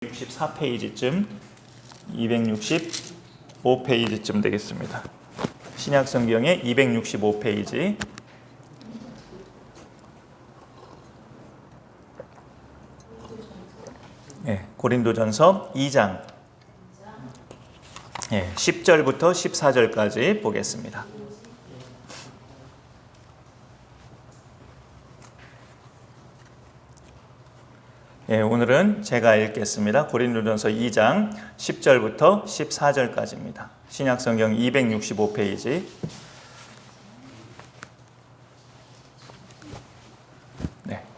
264페이지쯤 265페이지쯤 되겠습니다. 신약성경의 265페이지. 고린도전서 2장 10절부터 14절까지 보겠습니다. 오늘은 제가 읽겠습니다. 고린도전서 2장 10절부터 14절까지입니다. 신약성경 265페이지.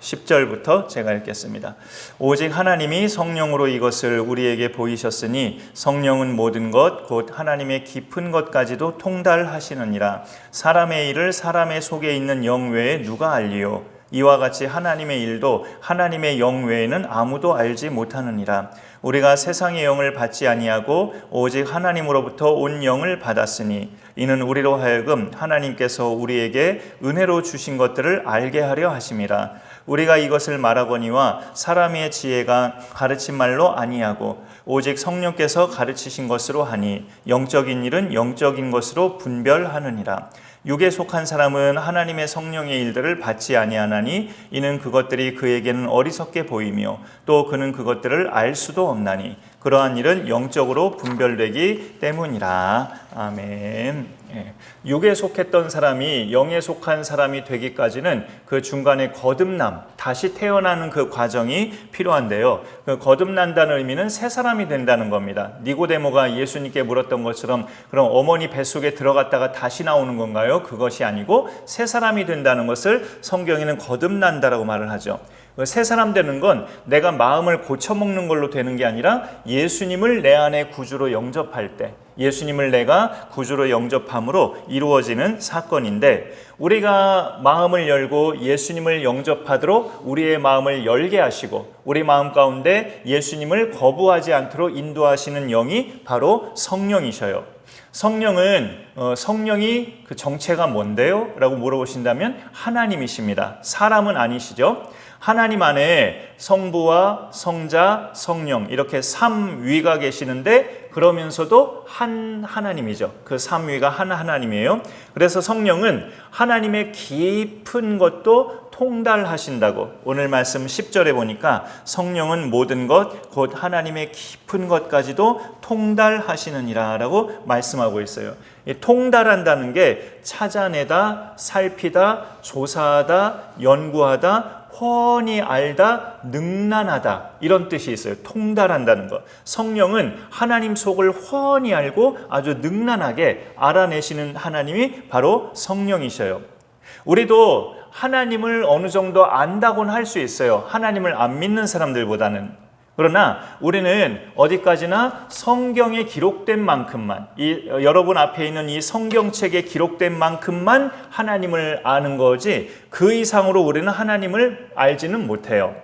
10절부터 제가 읽겠습니다. 오직 하나님이 성령으로 이것을 우리에게 보이셨으니 성령은 모든 것 곧 하나님의 깊은 것까지도 통달하시느니라. 사람의 일을 사람의 속에 있는 영 외에 누가 알리요? 이와 같이 하나님의 일도 하나님의 영 외에는 아무도 알지 못하느니라. 우리가 세상의 영을 받지 아니하고 오직 하나님으로부터 온 영을 받았으니 이는 우리로 하여금 하나님께서 우리에게 은혜로 주신 것들을 알게 하려 하심이라. 우리가 이것을 말하거니와 사람의 지혜가 가르친 말로 아니하고 오직 성령께서 가르치신 것으로 하니 영적인 일은 영적인 것으로 분별하느니라. 육에 속한 사람은 하나님의 성령의 일들을 받지 아니하나니 이는 그것들이 그에게는 어리석게 보이며 또 그는 그것들을 알 수도 없나니 그러한 일은 영적으로 분별되기 때문이라. 아멘. 육에 속했던 사람이 영에 속한 사람이 되기까지는 그 중간에 거듭남, 다시 태어나는 그 과정이 필요한데요. 그 거듭난다는 의미는 새 사람이 된다는 겁니다. 니고데모가 예수님께 물었던 것처럼 그럼 어머니 뱃속에 들어갔다가 다시 나오는 건가요? 그것이 아니고 새 사람이 된다는 것을 성경에는 거듭난다라고 말을 하죠. 새 사람 되는 건 내가 마음을 고쳐먹는 걸로 되는 게 아니라 예수님을 내 안에 구주로 영접할 때, 예수님을 내가 구주로 영접함으로 이루어지는 사건인데, 우리가 마음을 열고 예수님을 영접하도록 우리의 마음을 열게 하시고 우리 마음 가운데 예수님을 거부하지 않도록 인도하시는 영이 바로 성령이셔요. 성령이 그 정체가 뭔데요? 라고 물어보신다면 하나님이십니다. 사람은 아니시죠? 하나님 안에 성부와 성자, 성령 이렇게 삼위가 계시는데 그러면서도 한 하나님이죠. 그 삼위가 한 하나님이에요. 그래서 성령은 하나님의 깊은 것도 통달하신다고 오늘 말씀 10절에 보니까 성령은 모든 것 곧 하나님의 깊은 것까지도 통달하시느니라 라고 말씀하고 있어요. 이 통달한다는 게 찾아내다, 살피다, 조사하다, 연구하다, 훤히 알다, 능란하다 이런 뜻이 있어요. 통달한다는 것. 성령은 하나님 속을 훤히 알고 아주 능란하게 알아내시는 하나님이 바로 성령이셔요. 우리도 하나님을 어느 정도 안다고는 할 수 있어요. 하나님을 안 믿는 사람들보다는. 그러나 우리는 어디까지나 성경에 기록된 만큼만, 여러분 앞에 있는 이 성경책에 기록된 만큼만 하나님을 아는 거지 그 이상으로 우리는 하나님을 알지는 못해요.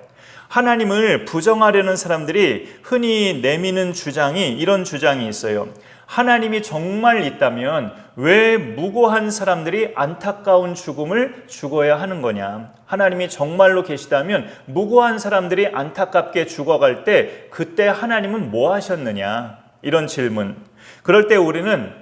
하나님을 부정하려는 사람들이 흔히 내미는 주장이 이런 주장이 있어요. 하나님이 정말 있다면 왜 무고한 사람들이 안타까운 죽음을 죽어야 하는 거냐? 하나님이 정말로 계시다면 무고한 사람들이 안타깝게 죽어갈 때 그때 하나님은 뭐 하셨느냐? 이런 질문. 그럴 때 우리는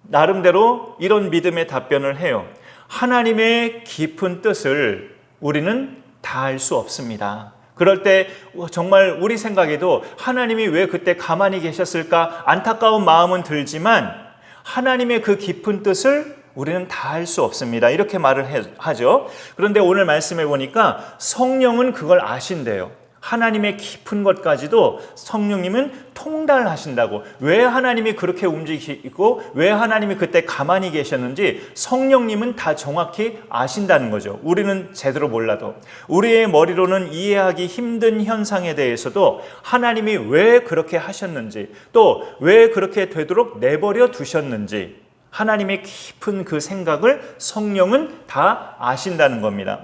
나름대로 이런 믿음의 답변을 해요. 하나님의 깊은 뜻을 우리는 다 알 수 없습니다. 그럴 때 정말 우리 생각에도 하나님이 왜 그때 가만히 계셨을까 안타까운 마음은 들지만 하나님의 그 깊은 뜻을 우리는 다 알 수 없습니다. 이렇게 말을 하죠. 그런데 오늘 말씀해 보니까 성령은 그걸 아신대요. 하나님의 깊은 것까지도 성령님은 통달하신다고. 왜 하나님이 그렇게 움직이고 왜 하나님이 그때 가만히 계셨는지 성령님은 다 정확히 아신다는 거죠. 우리는 제대로 몰라도. 우리의 머리로는 이해하기 힘든 현상에 대해서도 하나님이 왜 그렇게 하셨는지 또 왜 그렇게 되도록 내버려 두셨는지 하나님의 깊은 그 생각을 성령은 다 아신다는 겁니다.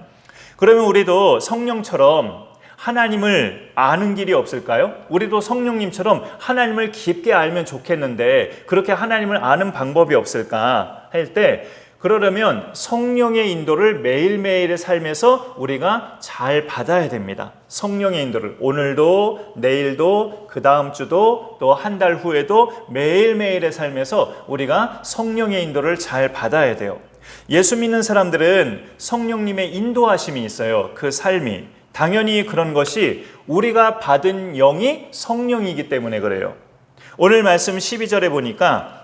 그러면 우리도 성령처럼 하나님을 아는 길이 없을까요? 우리도 성령님처럼 하나님을 깊게 알면 좋겠는데 그렇게 하나님을 아는 방법이 없을까 할 때 그러려면 성령의 인도를 매일매일의 삶에서 우리가 잘 받아야 됩니다. 성령의 인도를 오늘도, 내일도, 그 다음 주도, 또 한 달 후에도 매일매일의 삶에서 우리가 성령의 인도를 잘 받아야 돼요. 예수 믿는 사람들은 성령님의 인도하심이 있어요. 그 삶이. 당연히 그런 것이 우리가 받은 영이 성령이기 때문에 그래요. 오늘 말씀 12절에 보니까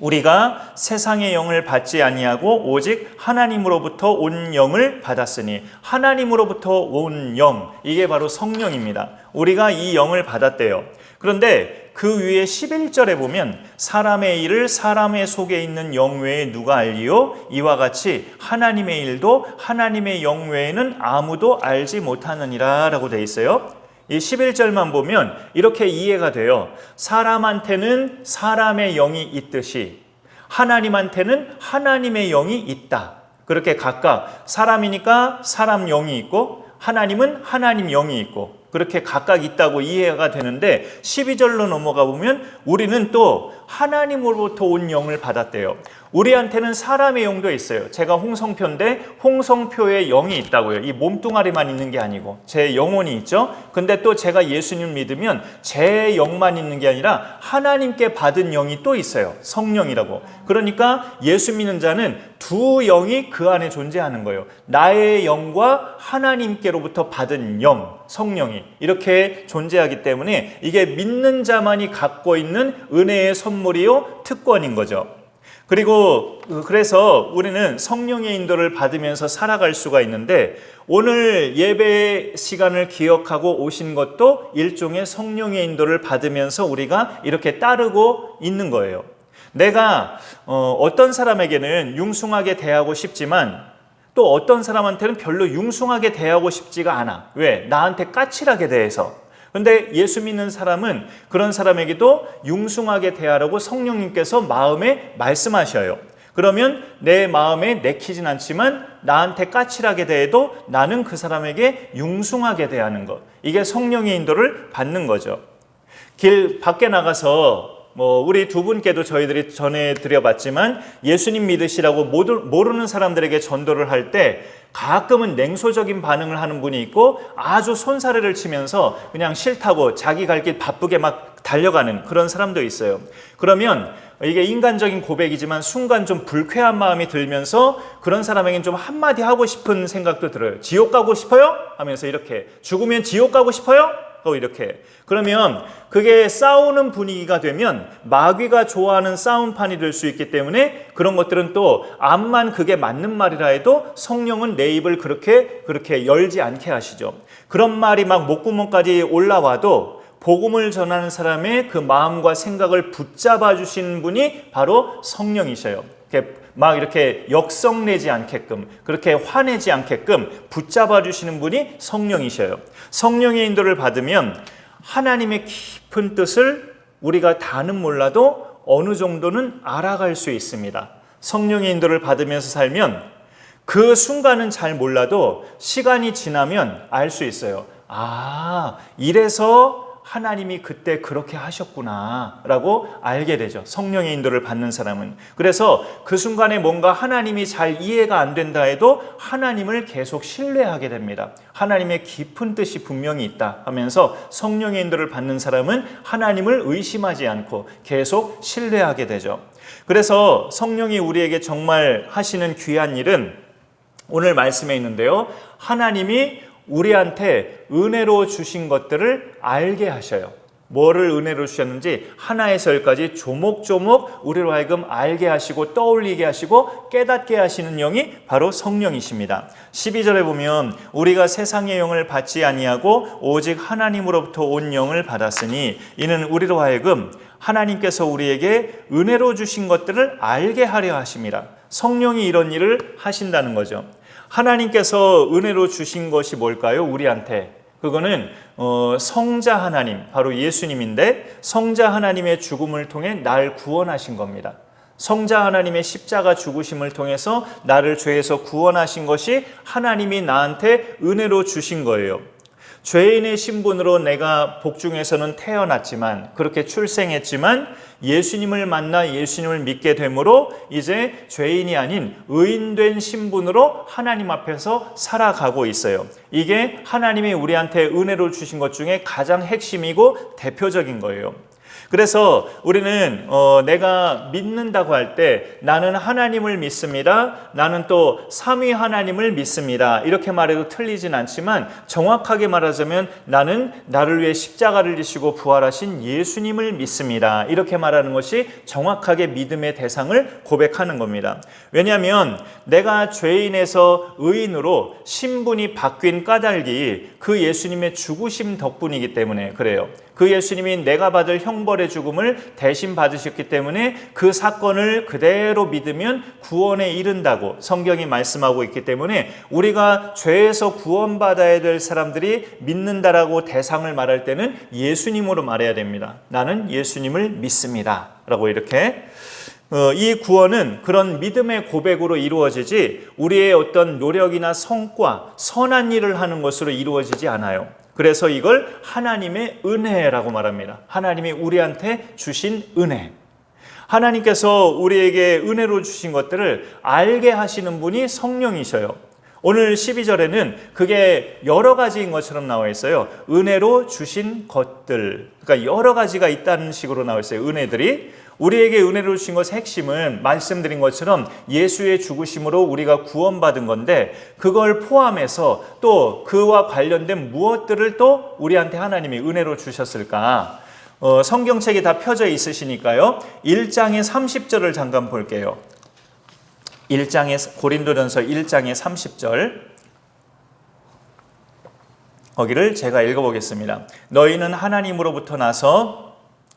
우리가 세상의 영을 받지 아니하고 오직 하나님으로부터 온 영을 받았으니, 하나님으로부터 온 영, 이게 바로 성령입니다. 우리가 이 영을 받았대요. 그런데 그 위에 11절에 보면 사람의 일을 사람의 속에 있는 영 외에 누가 알리요? 이와 같이 하나님의 일도 하나님의 영 외에는 아무도 알지 못하느니라 라고 되어 있어요. 이 11절만 보면 이렇게 이해가 돼요. 사람한테는 사람의 영이 있듯이 하나님한테는 하나님의 영이 있다. 그렇게 각각 사람이니까 사람 영이 있고 하나님은 하나님 영이 있고 그렇게 각각 있다고 이해가 되는데 12절로 넘어가 보면 우리는 또 하나님으로부터 온 영을 받았대요. 우리한테는 사람의 영도 있어요. 제가 홍성표인데 홍성표의 영이 있다고요. 이 몸뚱아리만 있는 게 아니고 제 영혼이 있죠. 근데 또 제가 예수님 믿으면 제 영만 있는 게 아니라 하나님께 받은 영이 또 있어요. 성령이라고. 그러니까 예수 믿는 자는 두 영이 그 안에 존재하는 거예요. 나의 영과 하나님께로부터 받은 영, 성령이 이렇게 존재하기 때문에 이게 믿는 자만이 갖고 있는 은혜의 선물이요, 특권인 거죠. 그리고 그래서 우리는 성령의 인도를 받으면서 살아갈 수가 있는데 오늘 예배 시간을 기억하고 오신 것도 일종의 성령의 인도를 받으면서 우리가 이렇게 따르고 있는 거예요. 내가 어떤 사람에게는 융숭하게 대하고 싶지만 또 어떤 사람한테는 별로 융숭하게 대하고 싶지가 않아. 왜? 나한테 까칠하게 대해서. 근데 예수 믿는 사람은 그런 사람에게도 융숭하게 대하라고 성령님께서 마음에 말씀하셔요. 그러면 내 마음에 내키진 않지만 나한테 까칠하게 대해도 나는 그 사람에게 융숭하게 대하는 것. 이게 성령의 인도를 받는 거죠. 길 밖에 나가서 우리 두 분께도 저희들이 전해드려봤지만 예수님 믿으시라고 모르는 사람들에게 전도를 할 때 가끔은 냉소적인 반응을 하는 분이 있고 아주 손사래를 치면서 그냥 싫다고 자기 갈 길 바쁘게 막 달려가는 그런 사람도 있어요. 그러면 이게 인간적인 고백이지만 순간 좀 불쾌한 마음이 들면서 그런 사람에게는 좀 한마디 하고 싶은 생각도 들어요. 지옥 가고 싶어요? 하면서 이렇게 죽으면 지옥 가고 싶어요? 이렇게. 그러면 그게 싸우는 분위기가 되면 마귀가 좋아하는 싸움판이 될 수 있기 때문에 그런 것들은 또 암만 그게 맞는 말이라 해도 성령은 내 입을 그렇게 열지 않게 하시죠. 그런 말이 막 목구멍까지 올라와도 복음을 전하는 사람의 그 마음과 생각을 붙잡아 주시는 분이 바로 성령이셔요. 막 이렇게 역성내지 않게끔, 그렇게 화내지 않게끔 붙잡아 주시는 분이 성령이셔요. 성령의 인도를 받으면 하나님의 깊은 뜻을 우리가 다는 몰라도 어느 정도는 알아갈 수 있습니다. 성령의 인도를 받으면서 살면 그 순간은 잘 몰라도 시간이 지나면 알 수 있어요. 아, 이래서 하나님이 그때 그렇게 하셨구나 라고 알게 되죠. 성령의 인도를 받는 사람은. 그래서 그 순간에 뭔가 하나님이 잘 이해가 안 된다 해도 하나님을 계속 신뢰하게 됩니다. 하나님의 깊은 뜻이 분명히 있다 하면서 성령의 인도를 받는 사람은 하나님을 의심하지 않고 계속 신뢰하게 되죠. 그래서 성령이 우리에게 정말 하시는 귀한 일은 오늘 말씀에 있는데요. 하나님이 우리한테 은혜로 주신 것들을 알게 하셔요. 뭐를 은혜로 주셨는지 하나에서 열까지 조목조목 우리로 하여금 알게 하시고 떠올리게 하시고 깨닫게 하시는 영이 바로 성령이십니다. 12절에 보면 우리가 세상의 영을 받지 아니하고 오직 하나님으로부터 온 영을 받았으니 이는 우리로 하여금 하나님께서 우리에게 은혜로 주신 것들을 알게 하려 하심이라. 성령이 이런 일을 하신다는 거죠. 하나님께서 은혜로 주신 것이 뭘까요? 우리한테. 그거는 성자 하나님, 바로 예수님인데 성자 하나님의 죽음을 통해 날 구원하신 겁니다. 성자 하나님의 십자가 죽으심을 통해서 나를 죄에서 구원하신 것이 하나님이 나한테 은혜로 주신 거예요. 죄인의 신분으로 내가 복중에서는 태어났지만, 그렇게 출생했지만 예수님을 만나 예수님을 믿게 되므로 이제 죄인이 아닌 의인된 신분으로 하나님 앞에서 살아가고 있어요. 이게 하나님이 우리한테 은혜로 주신 것 중에 가장 핵심이고 대표적인 거예요. 그래서 우리는 내가 믿는다고 할 때 나는 하나님을 믿습니다. 나는 또 삼위 하나님을 믿습니다. 이렇게 말해도 틀리진 않지만 정확하게 말하자면 나는 나를 위해 십자가를 지시고 부활하신 예수님을 믿습니다. 이렇게 말하는 것이 정확하게 믿음의 대상을 고백하는 겁니다. 왜냐하면 내가 죄인에서 의인으로 신분이 바뀐 까닭이 그 예수님의 죽으심 덕분이기 때문에 그래요. 그 예수님이 내가 받을 형벌의 죽음을 대신 받으셨기 때문에 그 사건을 그대로 믿으면 구원에 이른다고 성경이 말씀하고 있기 때문에 우리가 죄에서 구원받아야 될 사람들이 믿는다라고 대상을 말할 때는 예수님으로 말해야 됩니다. 나는 예수님을 믿습니다 라고 이렇게 이 구원은 그런 믿음의 고백으로 이루어지지 우리의 어떤 노력이나 성과, 선한 일을 하는 것으로 이루어지지 않아요. 그래서 이걸 하나님의 은혜라고 말합니다. 하나님이 우리한테 주신 은혜. 하나님께서 우리에게 은혜로 주신 것들을 알게 하시는 분이 성령이셔요. 오늘 12절에는 그게 여러 가지인 것처럼 나와 있어요. 은혜로 주신 것들. 그러니까 여러 가지가 있다는 식으로 나와 있어요. 은혜들이. 우리에게 은혜로 주신 것의 핵심은 말씀드린 것처럼 예수의 죽으심으로 우리가 구원받은 건데 그걸 포함해서 또 그와 관련된 무엇들을 또 우리한테 하나님이 은혜로 주셨을까? 성경책이 다 펴져 있으시니까요. 1장의 30절을 잠깐 볼게요. 고린도전서 1장의 30절 거기를 제가 읽어보겠습니다. 너희는 하나님으로부터 나서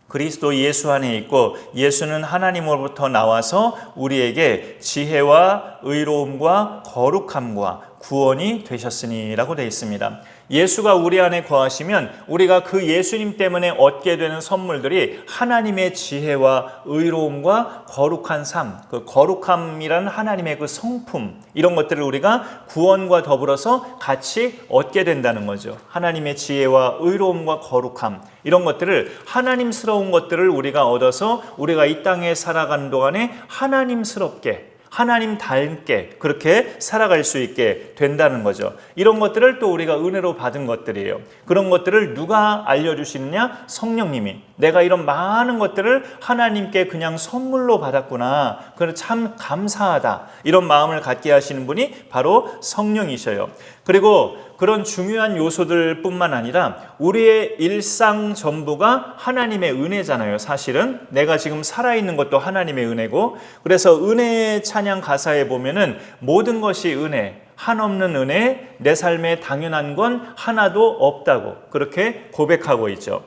그리스도 예수 안에 있고 예수는 하나님으로부터 나와서 우리에게 지혜와 의로움과 거룩함과 구원이 되셨으니 라고 되어 있습니다. 예수가 우리 안에 거하시면 우리가 그 예수님 때문에 얻게 되는 선물들이 하나님의 지혜와 의로움과 거룩한 삶, 그 거룩함이라는 하나님의 그 성품, 이런 것들을 우리가 구원과 더불어서 같이 얻게 된다는 거죠. 하나님의 지혜와 의로움과 거룩함, 이런 것들을 하나님스러운 것들을 우리가 얻어서 우리가 이 땅에 살아가는 동안에 하나님스럽게 하나님 닮게 그렇게 살아갈 수 있게 된다는 거죠. 이런 것들을 또 우리가 은혜로 받은 것들이에요. 그런 것들을 누가 알려주시느냐? 성령님이. 내가 이런 많은 것들을 하나님께 그냥 선물로 받았구나. 그래서 참 감사하다. 이런 마음을 갖게 하시는 분이 바로 성령이셔요. 그리고 그런 중요한 요소들 뿐만 아니라 우리의 일상 전부가 하나님의 은혜잖아요. 사실은 내가 지금 살아있는 것도 하나님의 은혜고, 그래서 은혜의 찬양 가사에 보면은 모든 것이 은혜, 한없는 은혜, 내 삶에 당연한 건 하나도 없다고 그렇게 고백하고 있죠.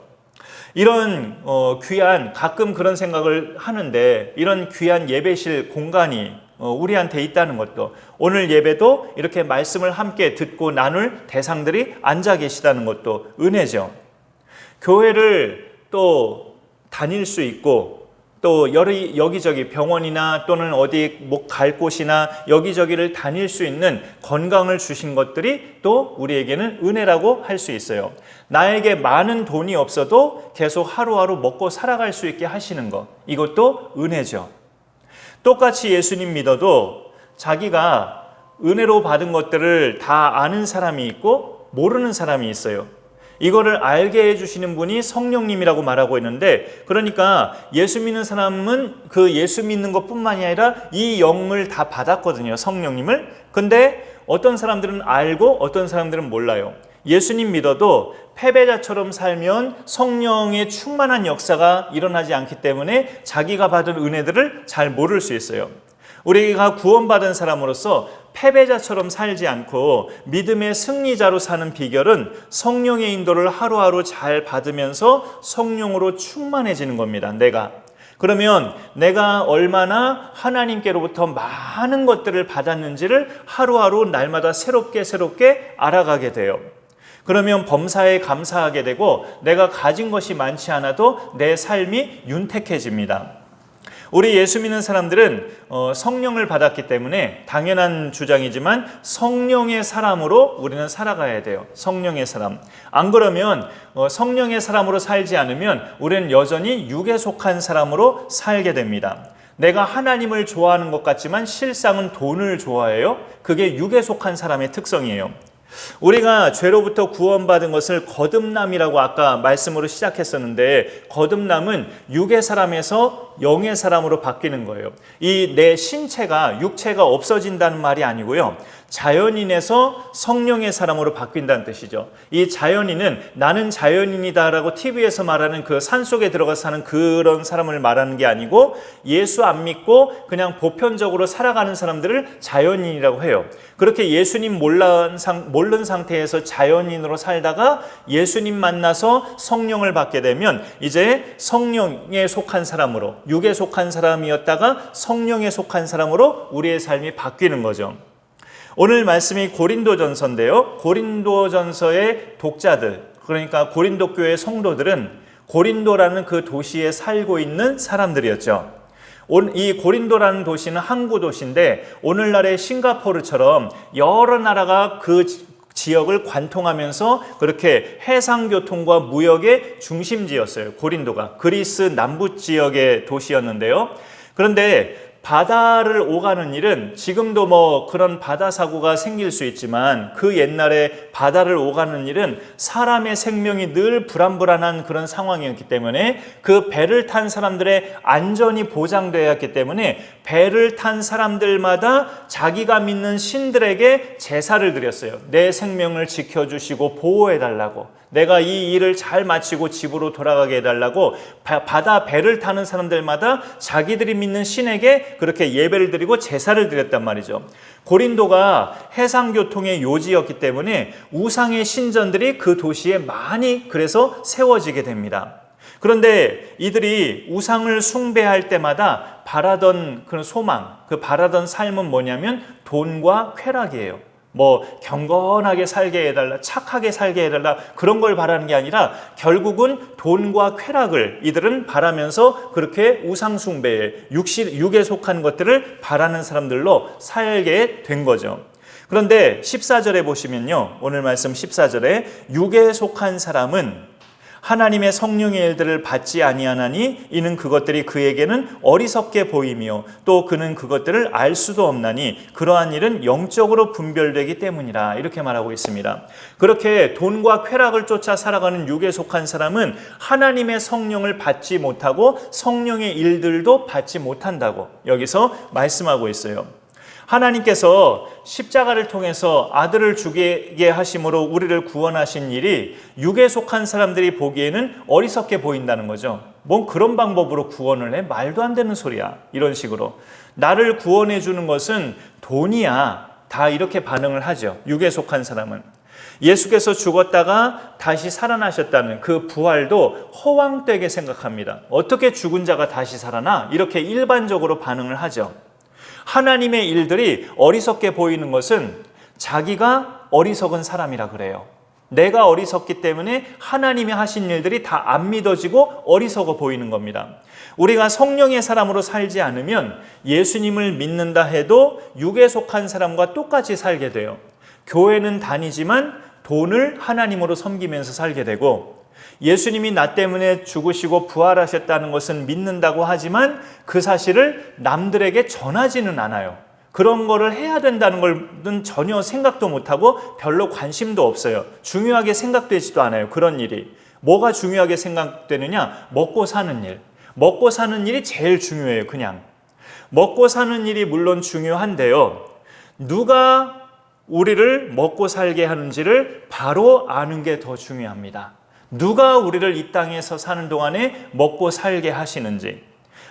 이런 귀한, 가끔 그런 생각을 하는데, 이런 귀한 예배실 공간이 우리한테 있다는 것도, 오늘 예배도 이렇게 말씀을 함께 듣고 나눌 대상들이 앉아 계시다는 것도 은혜죠. 교회를 또 다닐 수 있고, 또 여기저기 병원이나 또는 어디 갈 곳이나 여기저기를 다닐 수 있는 건강을 주신 것들이 또 우리에게는 은혜라고 할 수 있어요. 나에게 많은 돈이 없어도 계속 하루하루 먹고 살아갈 수 있게 하시는 것, 이것도 은혜죠. 똑같이 예수님 믿어도 자기가 은혜로 받은 것들을 다 아는 사람이 있고 모르는 사람이 있어요. 이거를 알게 해주시는 분이 성령님이라고 말하고 있는데, 그러니까 예수 믿는 사람은 그 예수 믿는 것뿐만이 아니라 이 영을 다 받았거든요, 성령님을. 근데 어떤 사람들은 알고 어떤 사람들은 몰라요. 예수님 믿어도 패배자처럼 살면 성령의 충만한 역사가 일어나지 않기 때문에 자기가 받은 은혜들을 잘 모를 수 있어요. 우리가 구원받은 사람으로서 패배자처럼 살지 않고 믿음의 승리자로 사는 비결은 성령의 인도를 하루하루 잘 받으면서 성령으로 충만해지는 겁니다. 그러면 내가 얼마나 하나님께로부터 많은 것들을 받았는지를 하루하루 날마다 새롭게 알아가게 돼요. 그러면 범사에 감사하게 되고 내가 가진 것이 많지 않아도 내 삶이 윤택해집니다. 우리 예수 믿는 사람들은 성령을 받았기 때문에 당연한 주장이지만 성령의 사람으로 우리는 살아가야 돼요. 성령의 사람. 안 그러면 성령의 사람으로 살지 않으면 우리는 여전히 육에 속한 사람으로 살게 됩니다. 내가 하나님을 좋아하는 것 같지만 실상은 돈을 좋아해요. 그게 육에 속한 사람의 특성이에요. 우리가 죄로부터 구원받은 것을 거듭남이라고 아까 말씀으로 시작했었는데, 거듭남은 육의 사람에서 영의 사람으로 바뀌는 거예요. 이 내 신체가, 육체가 없어진다는 말이 아니고요, 자연인에서 성령의 사람으로 바뀐다는 뜻이죠. 이 자연인은 나는 자연인이다라고 TV에서 말하는 그 산속에 들어가서 사는 그런 사람을 말하는 게 아니고, 예수 안 믿고 그냥 보편적으로 살아가는 사람들을 자연인이라고 해요. 그렇게 예수님 모르는 상태에서 자연인으로 살다가 예수님 만나서 성령을 받게 되면 이제 성령에 속한 사람으로, 육에 속한 사람이었다가 성령에 속한 사람으로 우리의 삶이 바뀌는 거죠. 오늘 말씀이 고린도전서인데요. 고린도전서의 독자들, 그러니까 고린도 교회 성도들은 고린도라는 그 도시에 살고 있는 사람들이었죠. 이 고린도라는 도시는 항구 도시인데 오늘날의 싱가포르처럼 여러 나라가 그 지역을 관통하면서 그렇게 해상교통과 무역의 중심지였어요. 고린도가 그리스 남부 지역의 도시였는데요. 그런데 바다를 오가는 일은 지금도 그런 바다 사고가 생길 수 있지만, 그 옛날에 바다를 오가는 일은 사람의 생명이 늘 불안불안한 그런 상황이었기 때문에 그 배를 탄 사람들의 안전이 보장되어야 했기 때문에 배를 탄 사람들마다 자기가 믿는 신들에게 제사를 드렸어요. 내 생명을 지켜주시고 보호해달라고, 내가 이 일을 잘 마치고 집으로 돌아가게 해달라고 바다 배를 타는 사람들마다 자기들이 믿는 신에게 그렇게 예배를 드리고 제사를 드렸단 말이죠. 고린도가 해상교통의 요지였기 때문에 우상의 신전들이 그 도시에 많이 그래서 세워지게 됩니다. 그런데 이들이 우상을 숭배할 때마다 바라던 그런 소망, 그 바라던 삶은 뭐냐면 돈과 쾌락이에요. 경건하게 살게 해달라, 착하게 살게 해달라, 그런 걸 바라는 게 아니라 결국은 돈과 쾌락을 이들은 바라면서 그렇게 우상숭배에, 육에 속한 것들을 바라는 사람들로 살게 된 거죠. 그런데 14절에 보시면요, 오늘 말씀 14절에 육에 속한 사람은 하나님의 성령의 일들을 받지 아니하나니 이는 그것들이 그에게는 어리석게 보이며 또 그는 그것들을 알 수도 없나니 그러한 일은 영적으로 분별되기 때문이라, 이렇게 말하고 있습니다. 그렇게 돈과 쾌락을 쫓아 살아가는 육에 속한 사람은 하나님의 성령을 받지 못하고 성령의 일들도 받지 못한다고 여기서 말씀하고 있어요. 하나님께서 십자가를 통해서 아들을 죽게 하심으로 우리를 구원하신 일이 육에 속한 사람들이 보기에는 어리석게 보인다는 거죠. 뭔 그런 방법으로 구원을 해? 말도 안 되는 소리야. 이런 식으로. 나를 구원해 주는 것은 돈이야. 다 이렇게 반응을 하죠. 육에 속한 사람은. 예수께서 죽었다가 다시 살아나셨다는 그 부활도 허황되게 생각합니다. 어떻게 죽은 자가 다시 살아나? 이렇게 일반적으로 반응을 하죠. 하나님의 일들이 어리석게 보이는 것은 자기가 어리석은 사람이라 그래요. 내가 어리석기 때문에 하나님이 하신 일들이 다 안 믿어지고 어리석어 보이는 겁니다. 우리가 성령의 사람으로 살지 않으면 예수님을 믿는다 해도 육에 속한 사람과 똑같이 살게 돼요. 교회는 다니지만 돈을 하나님으로 섬기면서 살게 되고, 예수님이 나 때문에 죽으시고 부활하셨다는 것은 믿는다고 하지만 그 사실을 남들에게 전하지는 않아요. 그런 거를 해야 된다는 걸는 전혀 생각도 못하고 별로 관심도 없어요. 중요하게 생각되지도 않아요. 그런 일이. 뭐가 중요하게 생각되느냐? 먹고 사는 일. 먹고 사는 일이 제일 중요해요. 그냥. 먹고 사는 일이 물론 중요한데요. 누가 우리를 먹고 살게 하는지를 바로 아는 게 더 중요합니다. 누가 우리를 이 땅에서 사는 동안에 먹고 살게 하시는지.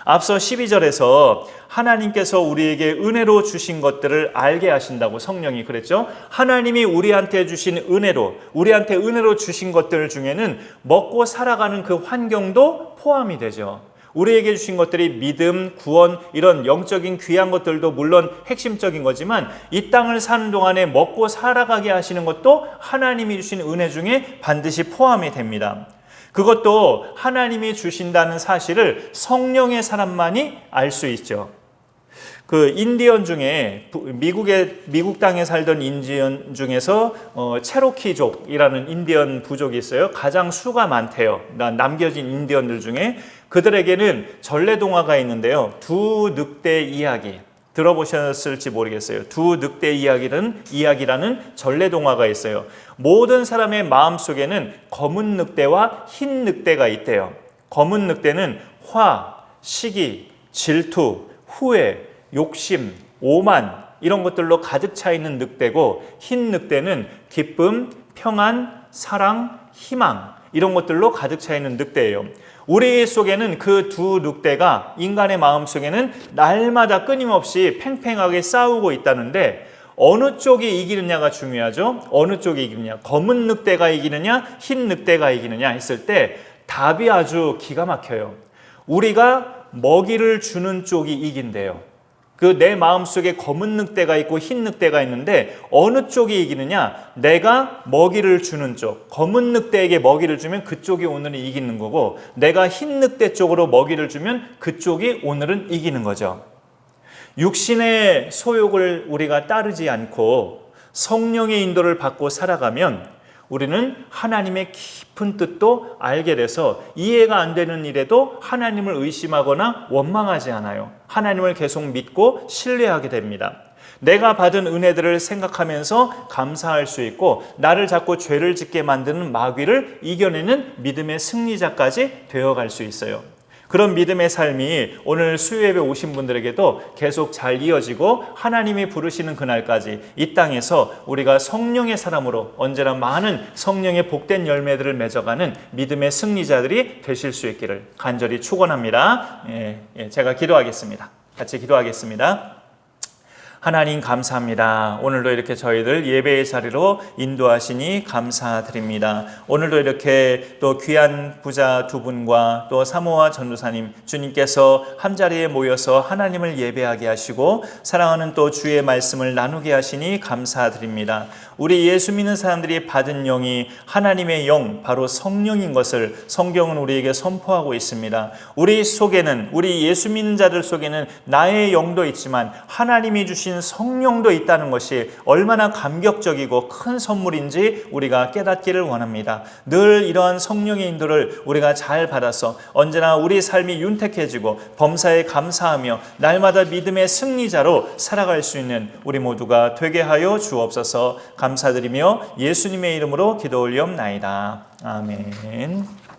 앞서 12절에서 하나님께서 우리에게 은혜로 주신 것들을 알게 하신다고 성령이 그랬죠. 하나님이 우리한테 주신 은혜로, 우리한테 은혜로 주신 것들 중에는 먹고 살아가는 그 환경도 포함이 되죠. 우리에게 주신 것들이 믿음, 구원, 이런 영적인 귀한 것들도 물론 핵심적인 거지만 이 땅을 사는 동안에 먹고 살아가게 하시는 것도 하나님이 주신 은혜 중에 반드시 포함이 됩니다. 그것도 하나님이 주신다는 사실을 성령의 사람만이 알 수 있죠. 그 인디언 중에 미국 땅에 살던 인디언 중에서 체로키족이라는 인디언 부족이 있어요. 가장 수가 많대요. 남겨진 인디언들 중에. 그들에게는 전래동화가 있는데요. 두 늑대 이야기 들어보셨을지 모르겠어요. 두 늑대 이야기라는 전래동화가 있어요. 모든 사람의 마음속에는 검은 늑대와 흰 늑대가 있대요. 검은 늑대는 화, 시기, 질투, 후회, 욕심, 오만 이런 것들로 가득 차 있는 늑대고, 흰 늑대는 기쁨, 평안, 사랑, 희망 이런 것들로 가득 차 있는 늑대예요. 우리 속에는 그 두 늑대가, 인간의 마음 속에는 날마다 끊임없이 팽팽하게 싸우고 있다는데, 어느 쪽이 이기느냐가 중요하죠. 어느 쪽이 이기느냐, 검은 늑대가 이기느냐 흰 늑대가 이기느냐 했을 때 답이 아주 기가 막혀요. 우리가 먹이를 주는 쪽이 이긴대요. 그 내 마음속에 검은 늑대가 있고 흰 늑대가 있는데 어느 쪽이 이기느냐, 내가 먹이를 주는 쪽, 검은 늑대에게 먹이를 주면 그쪽이 오늘은 이기는 거고, 내가 흰 늑대 쪽으로 먹이를 주면 그쪽이 오늘은 이기는 거죠. 육신의 소욕을 우리가 따르지 않고 성령의 인도를 받고 살아가면 우리는 하나님의 깊은 뜻도 알게 돼서 이해가 안 되는 일에도 하나님을 의심하거나 원망하지 않아요. 하나님을 계속 믿고 신뢰하게 됩니다. 내가 받은 은혜들을 생각하면서 감사할 수 있고, 나를 자꾸 죄를 짓게 만드는 마귀를 이겨내는 믿음의 승리자까지 되어갈 수 있어요. 그런 믿음의 삶이 오늘 수요예배 오신 분들에게도 계속 잘 이어지고, 하나님이 부르시는 그날까지 이 땅에서 우리가 성령의 사람으로 언제나 많은 성령의 복된 열매들을 맺어가는 믿음의 승리자들이 되실 수 있기를 간절히 축원합니다. 제가 기도하겠습니다. 같이 기도하겠습니다. 하나님 감사합니다. 오늘도 이렇게 저희들 예배의 자리로 인도하시니 감사드립니다. 오늘도 이렇게 또 귀한 부자 두 분과 또 사모와 전도사님, 주님께서 한자리에 모여서 하나님을 예배하게 하시고 사랑하는 또 주의 말씀을 나누게 하시니 감사드립니다. 우리 예수 믿는 사람들이 받은 영이 하나님의 영, 바로 성령인 것을 성경은 우리에게 선포하고 있습니다. 우리 속에는, 우리 예수 믿는 자들 속에는 나의 영도 있지만 하나님이 주신 성령도 있다는 것이 얼마나 감격적이고 큰 선물인지 우리가 깨닫기를 원합니다. 늘 이러한 성령의 인도를 우리가 잘 받아서 언제나 우리 삶이 윤택해지고 범사에 감사하며 날마다 믿음의 승리자로 살아갈 수 있는 우리 모두가 되게 하여 주옵소서. 감사드리며 예수님의 이름으로 기도 올리옵나이다. 아멘.